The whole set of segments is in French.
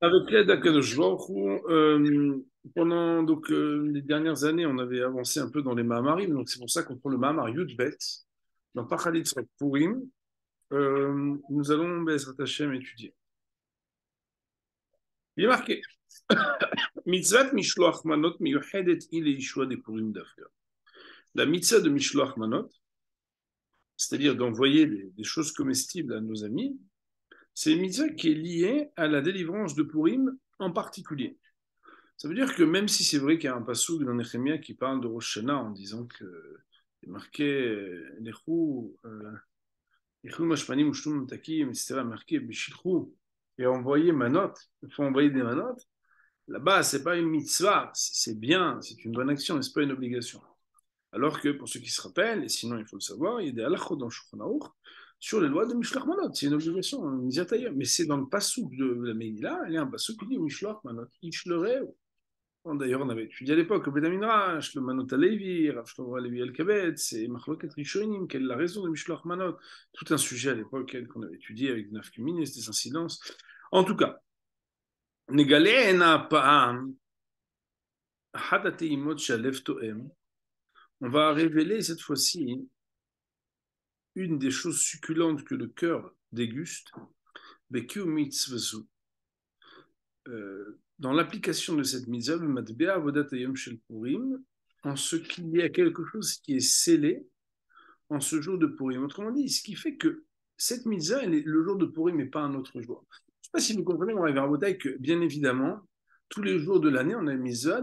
Avec l'aide d'Akadosh Baruch Hu, pendant les dernières années, on avait avancé un peu dans les Mahamarim, donc c'est pour ça qu'on prend le Mahamar Yud Bet, dans Pachalit Srek Purim. Nous allons, Bezrat Hashem, étudier. Il est marqué Mitzvat Mishloach Manot Miyuchedet Il Yishua de Purim Dafka. La mitzvah de Mishloach Manot, c'est-à-dire d'envoyer des choses comestibles à nos amis, c'est une mitzvah qui est liée à la délivrance de Purim en particulier. Ça veut dire que même si c'est vrai qu'il y a un passouk dans Nehemia qui parle de Rosh Hashanah en disant que c'est marqué Nechou, Nechou Mashpanim Ushtum Takim, etc., marqué Bishilchou, et envoyer manot, il faut envoyer des manot, là-bas, c'est pas une mitzvah, c'est bien, c'est une bonne action, mais c'est pas une obligation. Alors que pour ceux qui se rappellent, et sinon il faut le savoir, il y a des halachot dans Shulchan Aruch sur les lois de Mishloach Manot, c'est une obligation, une mitzvah, mais c'est dans le passouk de la Megillah, il y a un passouk qui dit Mishloach Manot, Ishloreu. Bon, d'ailleurs, on avait étudié à l'époque au Beth Midrash, le Manot Alevi, Rav Shlomo Alevi El-Kabetz, et Machloket Rishonim, quelle est la raison de Mishloach Manot, tout un sujet à l'époque qu'on avait étudié avec des nafkumin et des incidences. En tout cas, Negalena Pa'am, Hadate Imot Shalev Toem, on va révéler cette fois-ci une des choses succulentes que le cœur déguste, Bekiu Mitzvazu. Dans l'application de cette mitzvah, le Matbea Avodat Hayom Shel Purim, en ce qu'il y a quelque chose qui est scellé en ce jour de Purim. Autrement dit, ce qui fait que cette mitzvah, le jour de Purim n'est pas un autre jour. Je ne sais pas si vous comprenez, on arrive à Rabotai, que bien évidemment, tous les jours de l'année, on a une mitzvah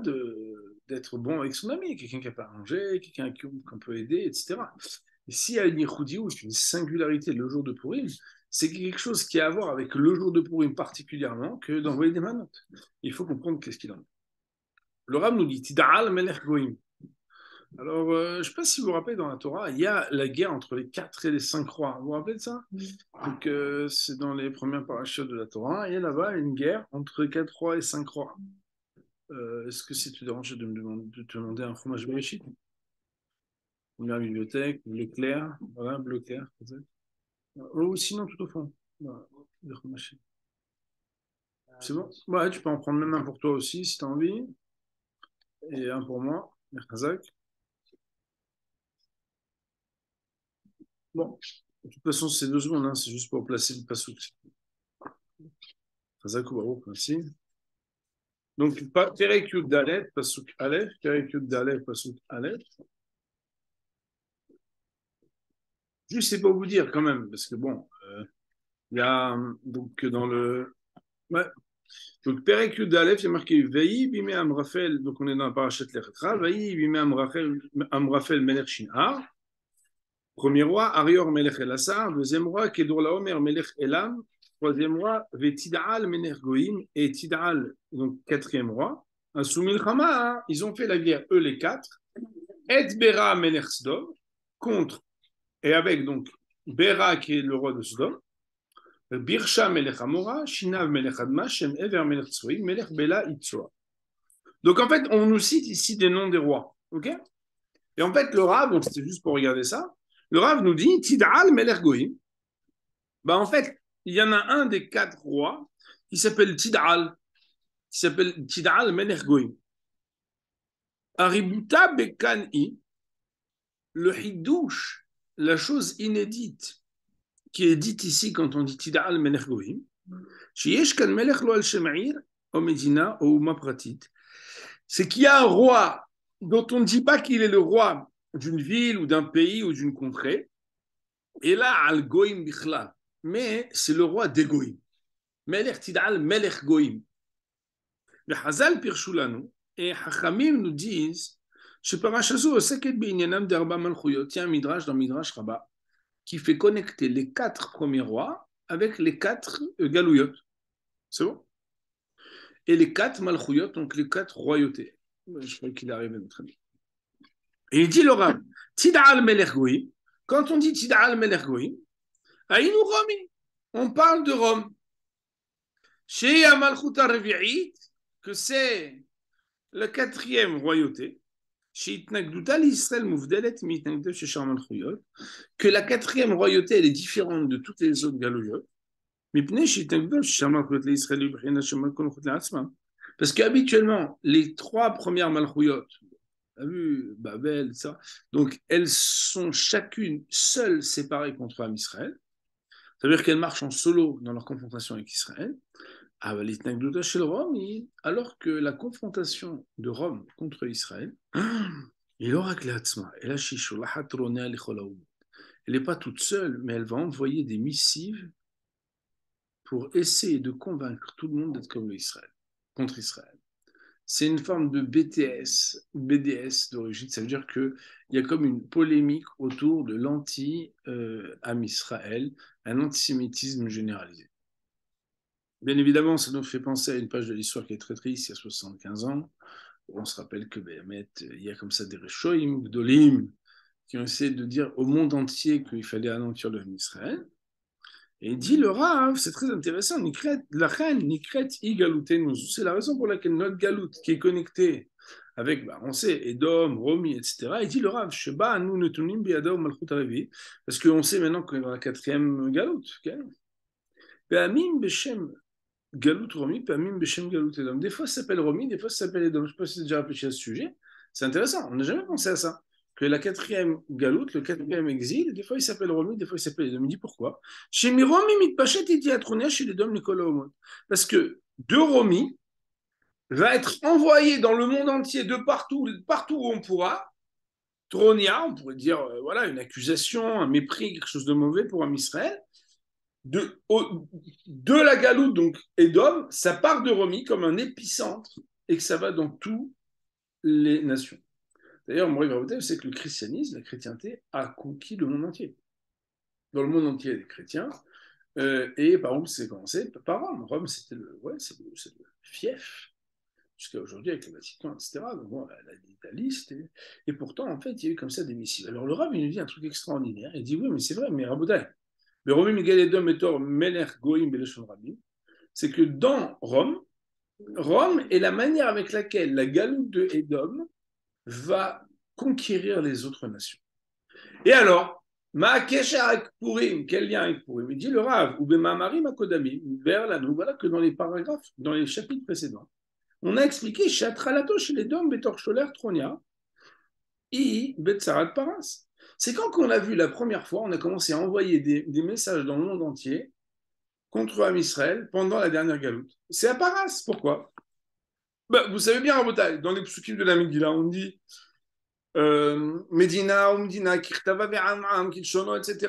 d'être bon avec son ami, quelqu'un qui n'a pas à manger, quelqu'un qu'on peut aider, etc. Et s'il y a une yichoudiou, une singularité le jour de Purim, c'est quelque chose qui a à voir avec le jour de Purim particulièrement que d'envoyer des manotes. Il faut comprendre qu'est-ce qu'il en est. Le Rav nous dit Tida'al melech goïm. Alors, je ne sais pas si vous vous rappelez, dans la Torah, il y a la guerre entre les 4 et les 5 rois. Vous vous rappelez de ça? Donc, c'est dans les premières parachutes de la Torah. Il y a là-bas une guerre entre 4 rois et 5 rois. Est-ce que c'est te dérange de te demander un fromage Bereshit? La bibliothèque, bleu clair, voilà, bleu clair, peut-être. Ou sinon, tout au fond. Voilà, c'est bon? Ouais, tu peux en prendre même un pour toi aussi, si tu as envie. Et un pour moi. Khazak. Bon, de toute façon, c'est 2 secondes, hein, c'est juste pour placer le passouk. Khazak ou Baruch, merci. Donc, Perek Yud Dalet, passouk Aleph, Perek Yud Dalet, passouk Aleph. Je sais pas vous dire quand même, parce que bon, il y a donc dans le. Ouais. Donc, Perek Yud Aleph, il y a marqué Veï bime Amrafel, donc on est dans la parachat Lechetra, Veï bime Amrafel Melech Shin'ar. Premier roi, Arior Melech Elassar. Deuxième roi, Kedorlaomer Melech Elam. Troisième roi, Vetidal Melech Goïm. Et Tidal, donc quatrième roi. Soumil Hama, ils ont fait la guerre, eux les quatre. Et Bera Melech Sdom, contre, et avec donc Bera qui est le roi de Sodom. Birsha Melech Amora, Shinav Melech Adma, Shem Ever Melech Tsoï, Melech Bela Itzoa. Donc en fait, on nous cite ici des noms des rois. Ok? Et en fait, le Rav, donc c'était juste pour regarder ça, le Rav nous dit Tidal Melech Goïm. Bah, en fait, il y en a un des 4 rois qui s'appelle Tidal, qui s'appelle Tidal Melech Goïm. Aributa Bekani, le Hidouche, la chose inédite qui est dite ici quand on dit Tidal Melech Goïm, Sheyesh Kan Melech Lo Al Shema'ir, au Medina, au Uma Pratit, c'est qu'il y a un roi dont on ne dit pas qu'il est le roi d'une ville ou d'un pays ou d'une contrée, et là, Al Goïm Bichla, mais c'est le roi des Goïm. Melech Tidal Melech Goïm. Le Hazal Pirshulanu et Hachamim nous disent Sheparachazu Oseket Beinyanam d'Arba Malchuyot. Il y a un midrash dans Midrash Rabbah qui fait connecter les 4 premiers rois avec les 4 galouyot. C'est bon? Et les 4 Malchuyot, donc les 4 royautés. Je crois qu'il arrive à très bien. Et il dit le Rav Tidal Melech Goïm. Quand on dit Tidal Melech Goïm, Aïnou Romi, on parle de Rome. Chez Amalchut Revi'it, que c'est la 4e royauté, que la 4e royauté elle est différente de toutes les autres galoyotes, Parce qu'habituellement, les trois premières malchouyot, on a vu Babel, ça, donc elles sont chacune seule séparées contre Am Israël. Ça veut dire qu'elles marchent en solo dans leur confrontation avec Israël. Alors que la confrontation de Rome contre Israël, il aura que elle n'est pas toute seule, mais elle va envoyer des missives pour essayer de convaincre tout le monde d'être comme Israël, contre Israël. C'est une forme de BDS d'origine. Ça veut dire qu'il y a comme une polémique autour de l'anti-Am Israël, un antisémitisme généralisé. Bien évidemment, ça nous fait penser à une page de l'histoire qui est très triste, il y a 75 ans. On se rappelle que il y a comme ça des Reshoim, Gdolim, qui ont essayé de dire au monde entier qu'il fallait anéantir le Israël. Et il dit le Rav, c'est très intéressant, la reine Nikret Igalutenu. C'est la raison pour laquelle notre galoute, qui est connectée avec, on sait, Edom, Romi, etc., il dit le Rav, Sheba, nous, Netunim, Biadao, Malchut Aravi, parce qu'on sait maintenant qu'on est dans la quatrième galoute. Pe'amim Beshem Galout Romi, Pe'amim Beshem Galout Edom. Des fois, ça s'appelle Romi, des fois, ça s'appelle Edom. Je ne sais pas si tu as déjà réfléchi à ce sujet. C'est intéressant, on n'a jamais pensé à ça. Que la quatrième galoute, le quatrième exil, des fois il s'appelle Romi, des fois il s'appelle Edom. Il dit pourquoi? Chez Miromi Mitpachet, il dit Atronia, chez les Dom Nicolas Omot. Parce que de Romi va être envoyé dans le monde entier, de partout, partout où on pourra. Tronia, on pourrait dire, voilà, une accusation, un mépris, quelque chose de mauvais pour un Israël. De la galoute, donc Edom, ça part de Romi comme un épicentre et que ça va dans toutes les nations. D'ailleurs, Mori Barotel, c'est que le christianisme, la chrétienté, a conquis le monde entier. Dans le monde entier, il y a des chrétiens. Et par exemple, c'est commencé par Rome. Rome, c'était le fief, jusqu'à aujourd'hui avec le Vatican, etc. Donc, bon, l'Italie, c'était. Et pourtant, en fait, il y a eu comme ça des missiles. Alors, le Rav, il nous dit un truc extraordinaire. Il dit oui, mais c'est vrai, mais Rabotai, le Romi Miguel Edom Etor Meler Goïm Beleshon Rabim, c'est que dans Rome, Rome est la manière avec laquelle la galoute de Edom va conquérir les autres nations. Et alors, Ma Kesha avec Purim, quel lien avec Purim? Il dit le Rav, ou Bemamari Makodami, vers la nous, voilà que dans les paragraphes, dans les chapitres précédents, on a expliqué Shatralato chez les Dom Betor Sholer Tronia, I Betsarat Paras. C'est quand qu'on a vu la première fois, on a commencé à envoyer des messages dans le monde entier contre Am Israël pendant la dernière galoute. C'est à Paras. Pourquoi? Vous savez bien, dans les psukim de la Megillah, on dit Medina ou Medina, Kirtava Ve'amam, Kilshono, etc.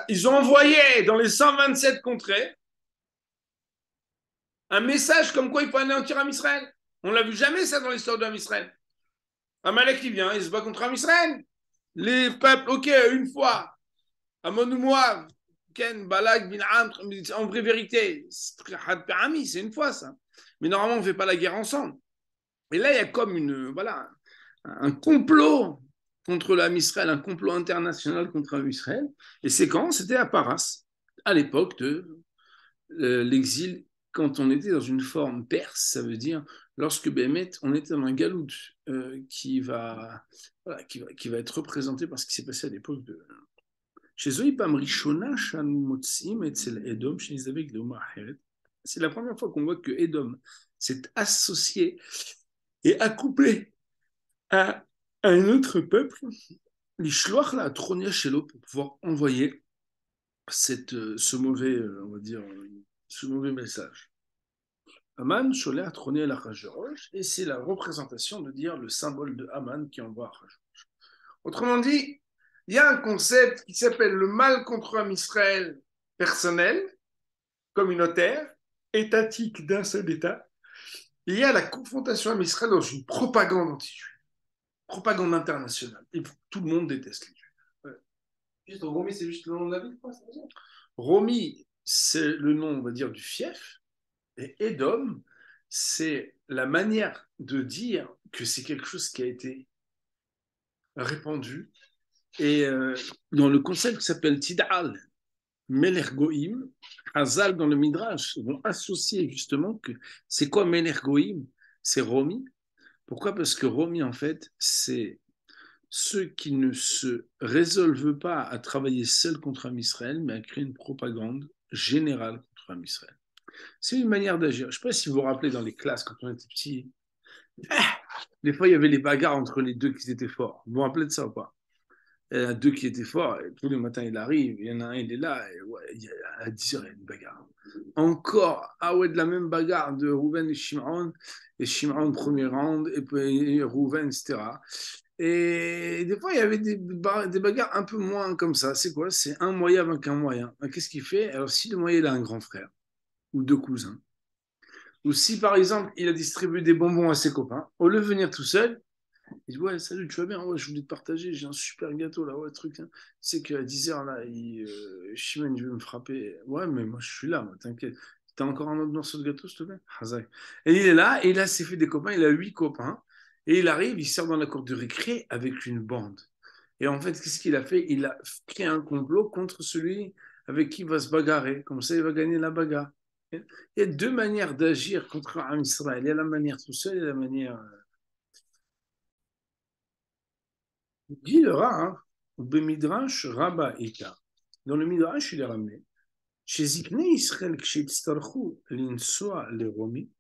Ils ont envoyé dans les 127 contrées un message comme quoi il faut anéantir Am Israël. On l'a vu jamais ça dans l'histoire d'Am Israël. Amalek qui vient, il se bat contre Am Israël. Les peuples, ok, une fois, Amon ou Moab, Ken, Balak, Bil'am, en vraie vérité, c'est une fois ça. Mais normalement, on ne fait pas la guerre ensemble. Et là, il y a comme voilà, un complot contre l'Am Israël, un complot international contre l'Am Israël. Et c'est quand? C'était à Paras, à l'époque de l'exil, quand on était dans une forme perse, ça veut dire lorsque Bémet, on était dans un galout voilà, qui va être représenté par ce qui s'est passé à l'époque de. C'est la première fois qu'on voit que Edom s'est associé et accouplé à un autre peuple, l'Ishloach la Tronia Shelo, pour pouvoir envoyer ce mauvais, on va dire, ce mauvais message. Aman Sholer Tronia la Rajorosh, et c'est la représentation de dire le symbole de Aman qui envoie Rajorosh. Autrement dit, il y a un concept qui s'appelle le mal contre un Israël personnel, communautaire, étatique d'un seul État. Et il y a la confrontation à Israël dans une propagande anti-juive, propagande internationale. Et tout le monde déteste les Juifs. Ouais. Juste Romy, c'est juste le nom de la ville, quoi, c'est ça? Romy, c'est le nom, on va dire, du fief. Et Edom, c'est la manière de dire que c'est quelque chose qui a été répandu. Et dans le concept qui s'appelle Tidal, Melech Goïm, Hazal dans le Midrash vont associer justement que c'est quoi Melech Goïm? C'est Romi. Pourquoi? Parce que Romi, en fait, c'est ceux qui ne se résolvent pas à travailler seuls contre un Israël, mais à créer une propagande générale contre contre un Israël. C'est une manière d'agir. Je ne sais pas si vous vous rappelez dans les classes quand on était petit. Des fois, il y avait les bagarres entre les deux qui étaient forts. Vous vous rappelez de ça ou pas? Il y en a deux qui étaient forts, et tous les matins il arrive, il y en a un, il est là, et ouais, à 10 heures, il y a une bagarre. Encore, ah ouais, de la même bagarre de Rouven et Shimon premier round, et puis Rouven, etc. Et des fois, il y avait des bagarres un peu moins comme ça. C'est quoi? C'est un moyen avec un moyen. Qu'est-ce qu'il fait? Alors, si le moyen, il a un grand frère, ou deux cousins, ou si par exemple, il a distribué des bonbons à ses copains, au lieu de venir tout seul, il dit, ouais, salut, tu vas bien? Ouais, je voulais te partager, j'ai un super gâteau là, ouais, truc. Hein. C'est qu'à 10h, là, Chimène, il veut me frapper. Ouais, mais moi, je suis là, moi, t'inquiète. T'as encore un autre morceau de gâteau, s'il te plaît? Hazak. Et il est là, et là, s'est fait des copains, il a 8 copains, et il arrive, il sort dans la cour de récré avec une bande. Et en fait, qu'est-ce qu'il a fait? Il a créé un complot contre celui avec qui il va se bagarrer. Comme ça, il va gagner la bagarre. Il y a deux manières d'agir contre un Israël. Il y a la manière tout seul et la manière. Dit le Rav, Bemidrash Rabba Ika. Dans le Midrash, il est ramené. Chez Zikne Israël, Kshitztarchu, Linsoa, les Romi,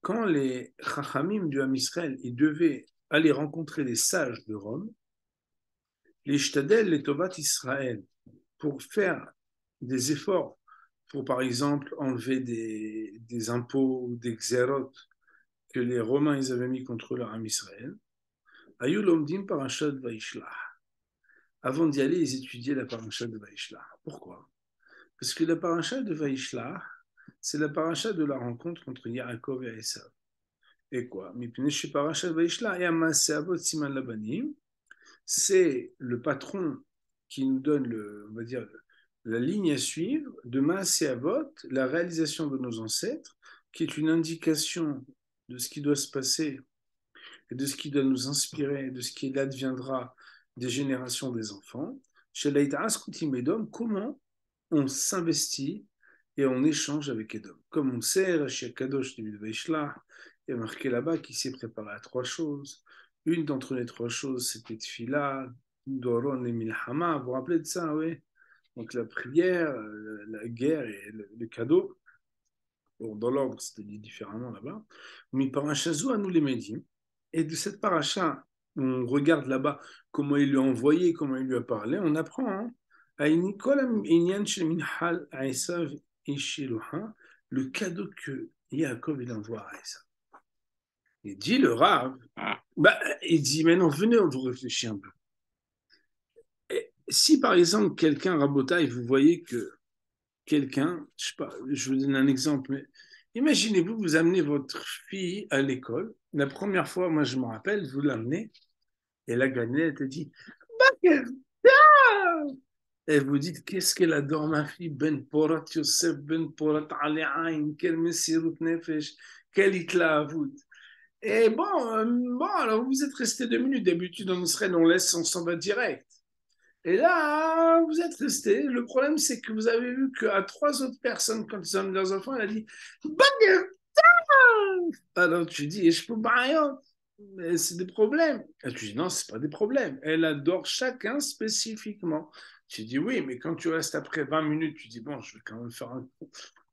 quand les Chachamim du Ham Israël, ils devaient aller rencontrer les sages de Rome, les Shtadel, les Tobat Israël, pour faire des efforts, pour par exemple enlever des impôts ou des xérot que les Romains ils avaient mis contre leur Ham Israël, Ayul Omdim Parashat Vaishlah. Avant d'y aller, ils étudiaient la paracha de Vaishlah. Pourquoi? Parce que la paracha de Vaishlah, c'est la paracha de la rencontre entre Yaakov et Esav. Et quoi? C'est le patron qui nous donne on va dire, la ligne à suivre de Maaseh Avot, la réalisation de nos ancêtres, qui est une indication de ce qui doit se passer et de ce qui doit nous inspirer, de ce qui adviendra des générations des enfants. Chez Laïtaas Koutim Edom, comment on s'investit et on échange avec Edom. Comme on sait, Rashi Kadosh de Vaishlah, il y a marqué là-bas qu'il s'est préparé à trois choses. Une d'entre les trois choses, c'était Tfila, Doron et Milhama. Vous vous rappelez de ça, oui? Donc la prière, la guerre et le cadeau. Bon, dans l'ordre, c'était dit différemment là-bas. Mais paracha Zou à nous les médias. Et de cette paracha, on regarde là-bas comment il lui a envoyé, comment il lui a parlé, on apprend le cadeau que Yaakov il envoie à Esav. Il dit le Rav, bah, il dit maintenant venez, on vous réfléchit un peu. Et si par exemple quelqu'un rabotaille, vous voyez que quelqu'un, je sais pas, je vous donne un exemple, mais imaginez-vous, vous amenez votre fille à l'école. La première fois, moi je me rappelle, vous l'amenez, et la gamine, elle te dit, et vous dites, qu'est-ce qu'elle adore ma fille, Ben Porat Yosef, Ben Porat Ali Ain, quel Messirut Nefesh, quel Itla Avoud. Et bon, alors vous êtes resté 2 minutes. D'habitude, en Israël, on laisse, on s'en va direct. Et là, vous êtes resté. Le problème, c'est que vous avez vu qu'à trois autres personnes, quand ils ont leurs enfants, elle a dit Baguette. Alors tu dis, je peux pas rien. Mais c'est des problèmes. Et tu dis, non, c'est pas des problèmes. Elle adore chacun spécifiquement. Tu dis, oui, mais quand tu restes après 20 minutes, tu dis, bon, je vais quand même faire un coup.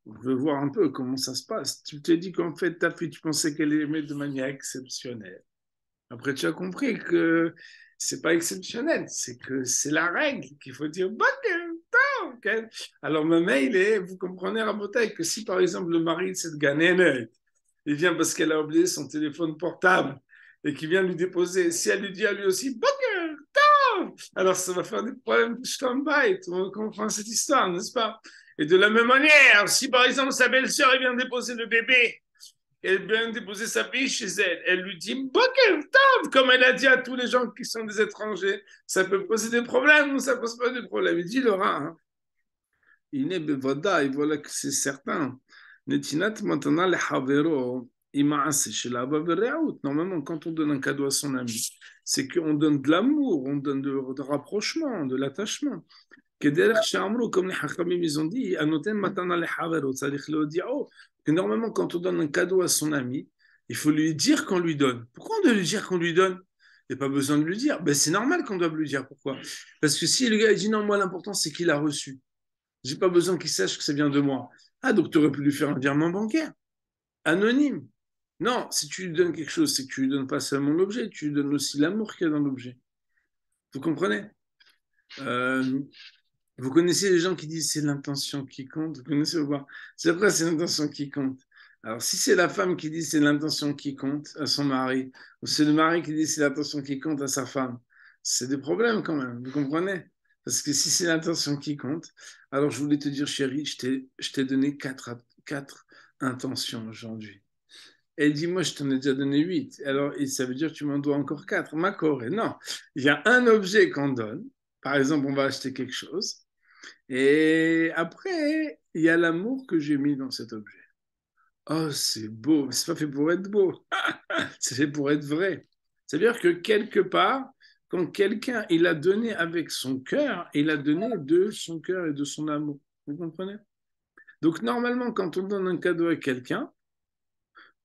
Je veux voir un peu comment ça se passe. Tu te dis qu'en fait, ta fille, tu pensais qu'elle aimait de manière exceptionnelle. Après, tu as compris que c'est pas exceptionnel, c'est que c'est la règle qu'il faut dire okay. Alors, ma mail est, vous comprenez, Rabotai, que si par exemple le mari de cette Ghanéenne, il vient parce qu'elle a oublié son téléphone portable et qu'il vient lui déposer, si elle lui dit à lui aussi alors ça va faire des problèmes de stand-by. On comprend cette histoire, n'est-ce pas? Et de la même manière, si par exemple sa belle-sœur vient déposer le bébé, elle vient déposer sa fille chez elle. Elle lui dit Boker Tov, comme elle a dit à tous les gens qui sont des étrangers. Ça peut poser des problèmes ou ça pose pas de problème. Il dit Laura, hein, il est bevada, il voilà que c'est certain. Netinat maintenant le havero, normalement, quand on donne un cadeau à son ami, c'est qu'on donne de l'amour, on donne de rapprochement, de l'attachement. Comme les Hachamim ils ont dit, que normalement, quand on donne un cadeau à son ami, il faut lui dire qu'on lui donne. Pourquoi on doit lui dire qu'on lui donne? Il n'y a pas besoin de lui dire. Ben, c'est normal qu'on doive lui dire. Pourquoi? Parce que si le gars il dit non, moi l'important c'est qu'il a reçu. J'ai pas besoin qu'il sache que ça vient de moi. Ah, donc tu aurais pu lui faire un virement bancaire, anonyme. Non, si tu lui donnes quelque chose, c'est que tu lui donnes pas seulement l'objet, tu lui donnes aussi l'amour qu'il y a dans l'objet. Vous comprenez? Euh, Vous connaissez les gens qui disent c'est l'intention qui compte? Vous connaissez ou pas? C'est vrai, c'est l'intention qui compte. Alors, si c'est la femme qui dit c'est l'intention qui compte à son mari, ou c'est le mari qui dit c'est l'intention qui compte à sa femme, c'est des problèmes quand même, vous comprenez? Parce que si c'est l'intention qui compte, alors je voulais te dire, chérie, je t'ai donné quatre intentions aujourd'hui. Elle dit, moi, je t'en ai déjà donné 8. Alors, et ça veut dire que tu m'en dois encore 4. Ma corée, non. Il y a un objet qu'on donne. Par exemple, on va acheter quelque chose. Et après, il y a l'amour que j'ai mis dans cet objet. Oh, c'est beau. C'est pas fait pour être beau. C'est fait pour être vrai. C'est-à-dire que quelque part, quand quelqu'un, il a donné avec son cœur, il a donné de son cœur et de son amour. Vous comprenez? Donc, normalement, quand on donne un cadeau à quelqu'un,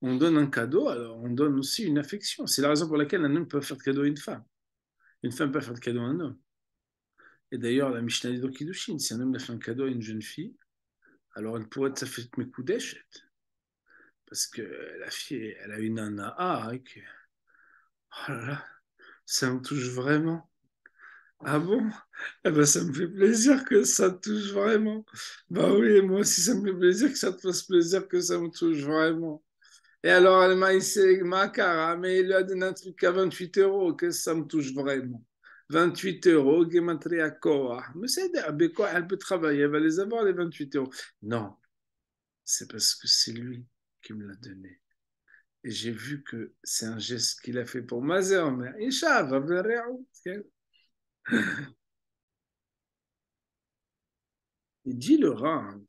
on donne un cadeau, alors on donne aussi une affection. C'est la raison pour laquelle un homme peut faire de cadeau à une femme. Une femme peut faire de cadeau à un homme. Et d'ailleurs, la Mishnah dit dans Kiddushin, si un homme a fait un cadeau à une jeune fille, alors elle pourrait être sa fête Mekudeshet. Parce que la fille, elle a une anaa, hein, oh là là, ça me touche vraiment. Ah bon? Eh ben, ça me fait plaisir que ça te touche vraiment. Bah oui, moi aussi, ça me fait plaisir que ça te fasse plaisir que ça me touche vraiment. Et alors, elle m'a essayé ma cara, mais il lui a donné un truc à 28 euros, que ça me touche vraiment. 28 euros, Gematria Koa. Mais c'est avec quoi elle peut travailler, elle va les avoir, les 28 euros. Non, c'est parce que c'est lui qui me l'a donné. Et j'ai vu que c'est un geste qu'il a fait pour ma sœur, mais Isha, va vers il dit le Rav,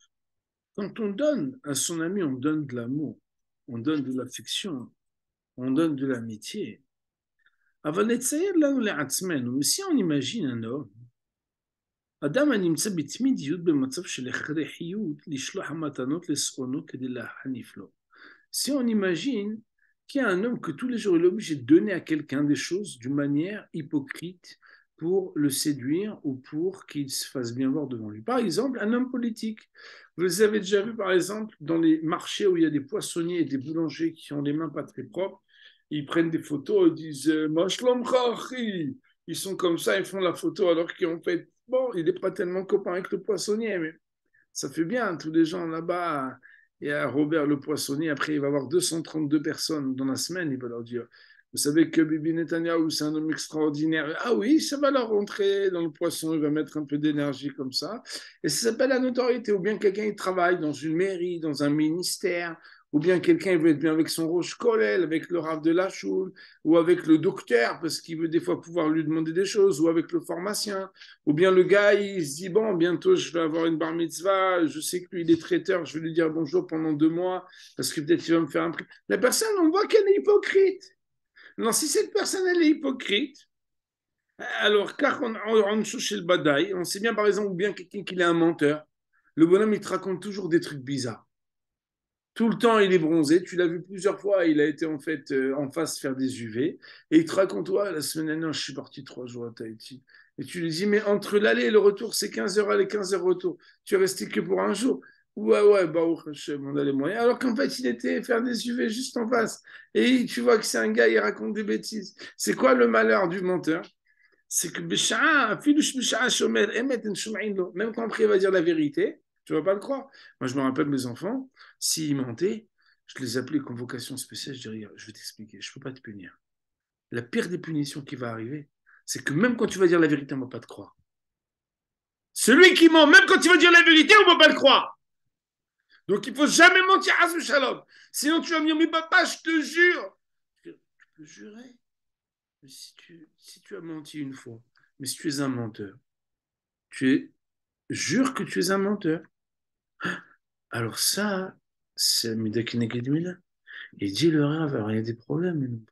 quand on donne à son ami, on donne de l'amour, on donne de l'affection, on donne de l'amitié. אבל נצייר לנו לעצמנו, si on imagine un homme, אדם הנמצא בתמידיות במצב של הכרחיות לשלוח המתנות לשכונו כדי להניף לו. Si on imagine qu'il y a un homme que tous les jours il est obligé de donner à quelqu'un des choses d'une manière hypocrite pour le séduire ou pour qu'il se fasse bien voir devant lui. Par exemple, un homme politique. Vous avez déjà vu, par exemple, dans les marchés où il y a des poissonniers et des boulangers qui ont les mains pas très propres, ils prennent des photos et disent Mashlom Khachi. Ils sont comme ça, ils font la photo alors qu'en fait, bon, il n'est pas tellement copain avec le poissonnier, mais ça fait bien, tous les gens là-bas. Il y a Robert le poissonnier, après il va avoir 232 personnes dans la semaine, il va leur dire, vous savez que Bibi Netanyahu, c'est un homme extraordinaire. Ah oui, ça va leur rentrer dans le poisson, il va mettre un peu d'énergie comme ça. Et ça s'appelle la notoriété. Ou bien quelqu'un, il travaille dans une mairie, dans un ministère, ou bien quelqu'un, il veut être bien avec son roche Kollel, avec le rave de la choule, ou avec le docteur, parce qu'il veut des fois pouvoir lui demander des choses, ou avec le pharmacien. Ou bien le gars, il se dit, bon, bientôt je vais avoir une bar mitzvah, je sais que lui, il est traiteur, je vais lui dire bonjour pendant 2 mois, parce que peut-être il va me faire un prix. La personne, on voit qu'elle est hypocrite. Non, si cette personne, elle est hypocrite, alors, car on cherche le badaï, on sait bien, par exemple, ou bien quelqu'un qui est un menteur. Le bonhomme, il te raconte toujours des trucs bizarres. Tout le temps, il est bronzé. Tu l'as vu plusieurs fois. Il a été en fait en face faire des UV. Et il te raconte, ouais, la semaine dernière, je suis parti 3 jours à Tahiti. Et tu lui dis, mais entre l'aller et le retour, c'est 15 heures aller, 15 heures retour. Tu es resté que pour un jour. Ouais, ouais, bah, on a les moyens. Alors qu'en fait, il était faire des UV juste en face. Et tu vois que c'est un gars, il raconte des bêtises. C'est quoi le malheur du menteur? C'est que même quand après il va dire la vérité, tu ne vas pas le croire. Moi, je me rappelle mes enfants, s'ils mentaient, je les appelais convocation spéciale, je dirais, je vais t'expliquer, je ne peux pas te punir. La pire des punitions qui va arriver, c'est que même quand tu vas dire la vérité, on ne va pas te croire. Celui qui ment, même quand il va dire la vérité, on ne va pas le croire. Donc il ne faut jamais mentir à ce shalom. Sinon tu vas me dire, mais papa, je te jure. Tu peux jurer. Mais si tu as menti une fois, mais si tu es un menteur, jure que tu es un menteur. Alors ça, c'est Mida Keneged Mida. Il dit le Rav, alors il y a des problèmes.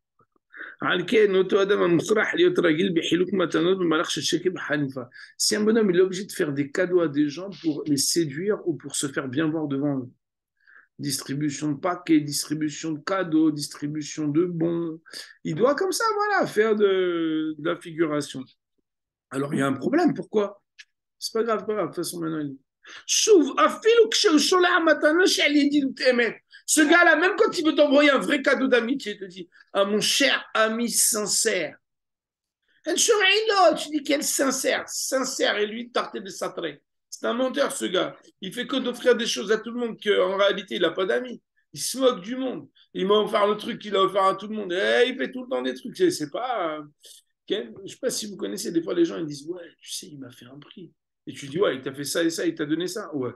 على كده אותו أدم المصرح להיות רגיל בחילוק מתנות במהלך של שקל בחניפה. Si un bonhomme il est obligé de faire des cadeaux à des gens pour les séduire ou pour se faire bien voir devant eux. Distribution de paquets, distribution de cadeaux, distribution de bons. Il doit comme ça, voilà, faire de la figuration. Alors il y a un problème, pourquoi? C'est pas grave, pas grave, de toute façon maintenant. Ce gars-là, même quand il veut t'envoyer un vrai cadeau d'amitié, il te dit, ah mon cher ami sincère. Tu dis quel sincère, sincère, et lui, tarté de Satré. C'est un menteur, ce gars. Il fait que d'offrir des choses à tout le monde, qu'en réalité, il n'a pas d'amis. Il se moque du monde. Il m'a offert le truc qu'il a offert à tout le monde. Et il fait tout le temps des trucs. C'est pas. Je ne sais pas si vous connaissez, des fois, les gens, ils disent, ouais, tu sais, il m'a fait un prix. Et tu dis, ouais, il t'a fait ça et ça, il t'a donné ça. Ouais.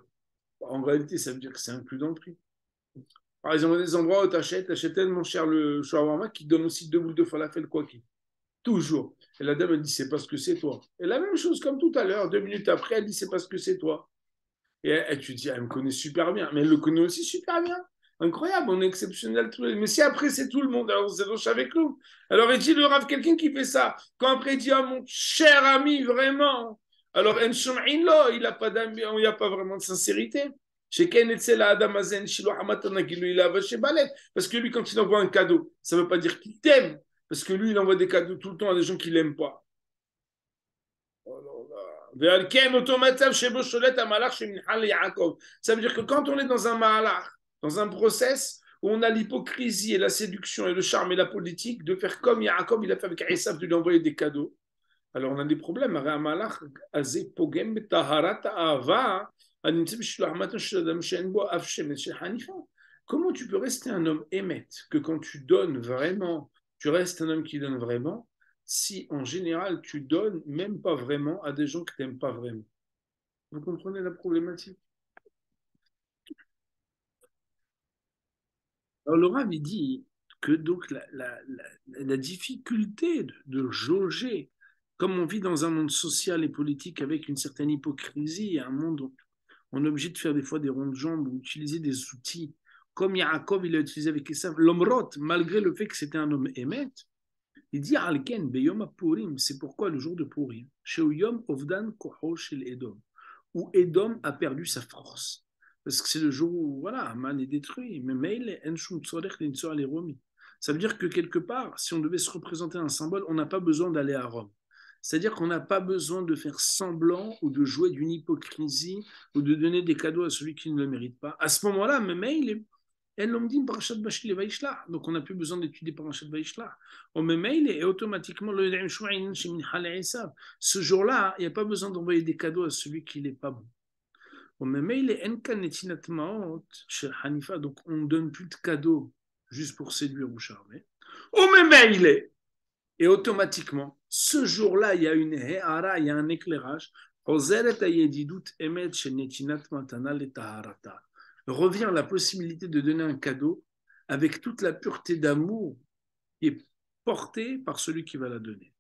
En réalité, ça veut dire que c'est inclus dans le prix. Par exemple, il y a des endroits où tu achètes tellement cher le shawarma qui donne aussi 2 boules de falafel quoi qu'il. Toujours. Et la dame, elle dit, c'est parce que c'est toi. Et la même chose comme tout à l'heure, 2 minutes après, elle dit, c'est parce que c'est toi. Et tu dis, elle me connaît super bien. Mais elle le connaît aussi super bien. Incroyable, on est exceptionnel. Mais si après, c'est tout le monde, alors c'est roche avec nous. Alors, il dit, le rave, quelqu'un qui fait ça. Quand après, il dit, ah, mon cher ami, vraiment. Alors, il n'a pas d'amis, il n'y a pas vraiment de sincérité. Parce que lui, quand il envoie un cadeau, ça ne veut pas dire qu'il t'aime. Parce que lui, il envoie des cadeaux tout le temps à des gens qu'il n'aime pas. Ça veut dire que quand on est dans un mahalach, dans un process où on a l'hypocrisie et la séduction et le charme et la politique, de faire comme Yaakov, il a fait avec Esav, de lui envoyer des cadeaux, alors on a des problèmes. Comment tu peux rester un homme émette que quand tu donnes vraiment, tu restes un homme qui donne vraiment, si en général tu donnes même pas vraiment à des gens que tu n'aimes pas vraiment? Vous comprenez la problématique? Alors le Rav, il dit que donc la difficulté de jauger, comme on vit dans un monde social et politique avec une certaine hypocrisie, un monde où on est obligé de faire des fois des ronds de jambes ou utiliser des outils, comme Yaakov il a utilisé avec Esav, l'Omrot, malgré le fait que c'était un homme émet, il dit Alken, Beyom Purim, c'est pourquoi le jour de Purim, chez Yom Ovdan Koho Shel Edom, où Edom a perdu sa force. Parce que c'est le jour où, voilà, Aman est détruit. Mais Meil, Enshum Tzorech Linsor les Romi. Ça veut dire que quelque part, si on devait se représenter un symbole, on n'a pas besoin d'aller à Rome. C'est-à-dire qu'on n'a pas besoin de faire semblant ou de jouer d'une hypocrisie ou de donner des cadeaux à celui qui ne le mérite pas. À ce moment-là, Meil, elle l'ont dit Parashat Bashil et Vaishla. Donc on n'a plus besoin d'étudier Parashat Vaishla. On met mail et automatiquement le ce jour-là, il n'y a pas besoin d'envoyer des cadeaux à celui qui n'est pas bon. On met mail et chez Hanifa, donc on ne donne plus de cadeaux juste pour séduire ou charmer. On met mail et automatiquement, ce jour-là, il y a une héara, il y a un éclairage. Revient la possibilité de donner un cadeau avec toute la pureté d'amour qui est portée par celui qui va la donner.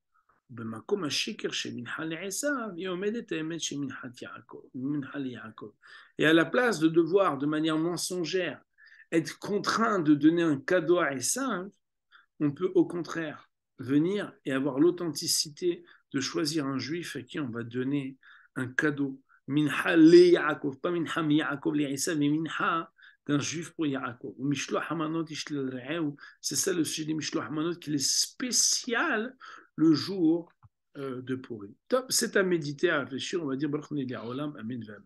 Et à la place de devoir, de manière mensongère, être contraint de donner un cadeau à Esav, on peut au contraire venir et avoir l'authenticité de choisir un juif à qui on va donner un cadeau. Minha le Yaakov, pas minha mi Yaakov le Esav, mais minha d'un juif pour Yaakov. C'est ça le sujet des Mishloach Hamanot qui est spécial le jour de Purim. C'est à méditer, à réfléchir, on va dire, Baruch Olam, Amen.